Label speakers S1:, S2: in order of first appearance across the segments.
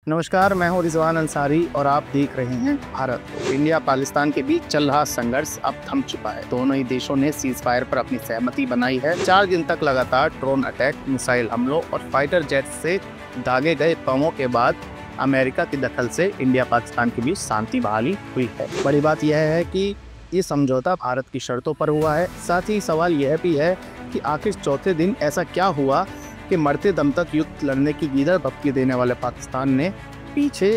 S1: नमस्कार, मैं हूं रिजवान अंसारी और आप देख रहे हैं भारत। इंडिया पाकिस्तान के बीच चल रहा संघर्ष अब थम चुका है। दोनों ही देशों ने सीज फायर पर अपनी सहमति बनाई है। 4 दिन तक लगातार ड्रोन अटैक, मिसाइल हमलों और फाइटर जेट से दागे गए बमों के बाद अमेरिका की दखल से इंडिया पाकिस्तान के बीच शांति बहाली हुई है। बड़ी बात यह है कि ये समझौता भारत की शर्तों पर हुआ है। साथ ही सवाल यह भी है कि आखिर चौथे दिन ऐसा क्या हुआ कि मरते दम तक युद्ध लड़ने की गीदड़ भपकी देने वाले पाकिस्तान ने पीछे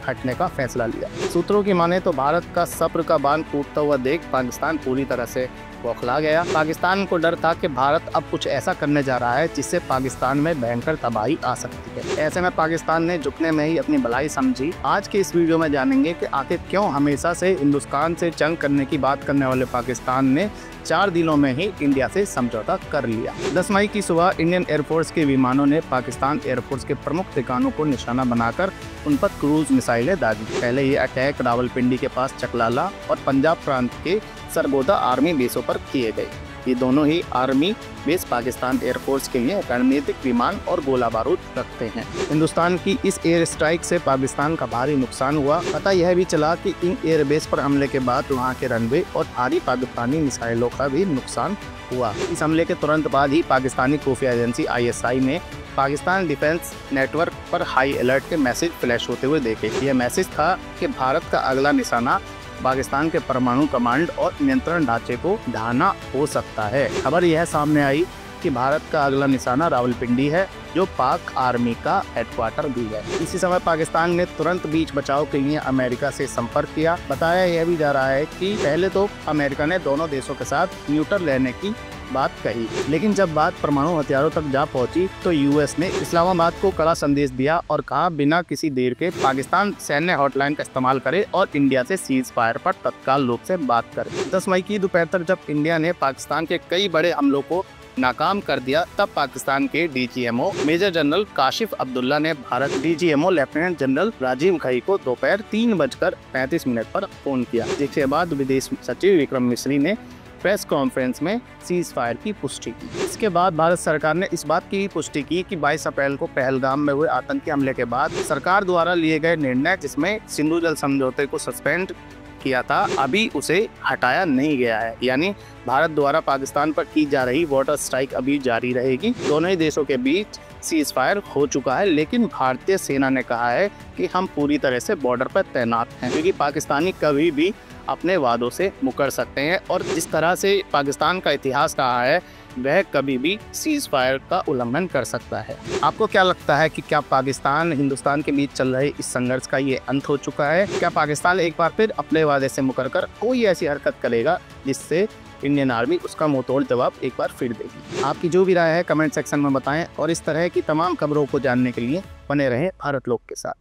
S1: हटने का फैसला लिया। सूत्रों की माने तो भारत का सब्र का बांध टूटता हुआ देख पाकिस्तान पूरी तरह से बौखला गया। पाकिस्तान को डर था कि भारत अब कुछ ऐसा करने जा रहा है जिससे पाकिस्तान में भयंकर तबाही आ सकती है। ऐसे में पाकिस्तान ने झुकने में ही अपनी भलाई समझी। आज के इस वीडियो में जानेंगे कि आखिर क्यों हमेशा से हिंदुस्तान से जंग करने की बात करने वाले पाकिस्तान ने 4 दिनों में ही इंडिया से समझौता कर लिया। 10 मई की सुबह इंडियन एयरफोर्स के विमानों ने पाकिस्तान एयरफोर्स के प्रमुख ठिकानों को निशाना बनाकर उन पर क्रूज मिसाइलें दागी। पहले ये अटैक रावलपिंडी के पास चकलाला और पंजाब प्रांत के सरगोदा आर्मी बेसों पर किए गए। ये दोनों ही आर्मी बेस पाकिस्तान एयरफोर्स के लिए रणनीतिक विमान और गोला बारूद रखते हैं। हिंदुस्तान की इस एयर स्ट्राइक से पाकिस्तान का भारी नुकसान हुआ। पता यह भी चला कि इन एयरबेस पर हमले के बाद वहां के रनवे और भारी पाकिस्तानी मिसाइलों का भी नुकसान हुआ। इस हमले के तुरंत बाद ही पाकिस्तानी खुफिया एजेंसी ISI ने पाकिस्तान डिफेंस नेटवर्क पर हाई अलर्ट के मैसेज फ्लैश होते हुए देखे। यह मैसेज था कि भारत का अगला निशाना पाकिस्तान के परमाणु कमांड और नियंत्रण ढांचे को ढाना हो सकता है। खबर यह सामने आई कि भारत का अगला निशाना रावलपिंडी है, जो पाक आर्मी का हेडक्वार्टर भी है। इसी समय पाकिस्तान ने तुरंत बीच बचाव के लिए अमेरिका से संपर्क किया। बताया यह भी जा रहा है कि पहले तो अमेरिका ने दोनों देशों के साथ न्यूट्रल रहने की बात कही, लेकिन जब बात परमाणु हथियारों तक जा पहुंची तो US ने इस्लामाबाद को कड़ा संदेश दिया और कहा बिना किसी देर के पाकिस्तान सैन्य हॉटलाइन का इस्तेमाल करे और इंडिया से सीज फायर पर तत्काल रूप से बात करे। 10 मई की दोपहर तक जब इंडिया ने पाकिस्तान के कई बड़े हमलों को नाकाम कर दिया, तब पाकिस्तान के DGMO major general Kashif Abdullah ने Bharat DGMO lieutenant general Rajiv Ghai को दोपहर 3:35 पर फोन किया, जिसके बाद विदेश सचिव विक्रम मिश्री ने प्रेस कॉन्फ्रेंस में सीज फायर की पुष्टि की। इसके बाद भारत सरकार ने इस बात की पुष्टि की कि 22 अप्रैल को पहलगाम में हुए आतंकी हमले के बाद सरकार द्वारा लिए गए निर्णय, जिसमें सिंधु जल समझौते को सस्पेंड किया था, अभी उसे हटाया नहीं गया है। यानी भारत द्वारा पाकिस्तान पर की जा रही वाटर स्ट्राइक अभी जारी रहेगी। दोनों ही देशों के बीच सीज फायर हो चुका है, लेकिन भारतीय सेना ने कहा है कि हम पूरी तरह से बॉर्डर पर तैनात हैं, क्योंकि पाकिस्तानी कभी भी अपने वादों से मुकर सकते हैं और जिस तरह से पाकिस्तान का इतिहास रहा है, वह कभी भी सीज फायर का उल्लंघन कर सकता है। आपको क्या लगता है कि क्या पाकिस्तान हिंदुस्तान के बीच चल रहे इस संघर्ष का ये अंत हो चुका है? क्या पाकिस्तान एक बार फिर अपने वादे से मुकरकर कोई ऐसी हरकत करेगा जिससे इंडियन आर्मी उसका मुंहतोड़ जवाब एक बार फिर देगी? आपकी जो भी राय है कमेंट सेक्शन में बताएं और इस तरह की तमाम खबरों को जानने के लिए बने रहें भारत लोक के साथ।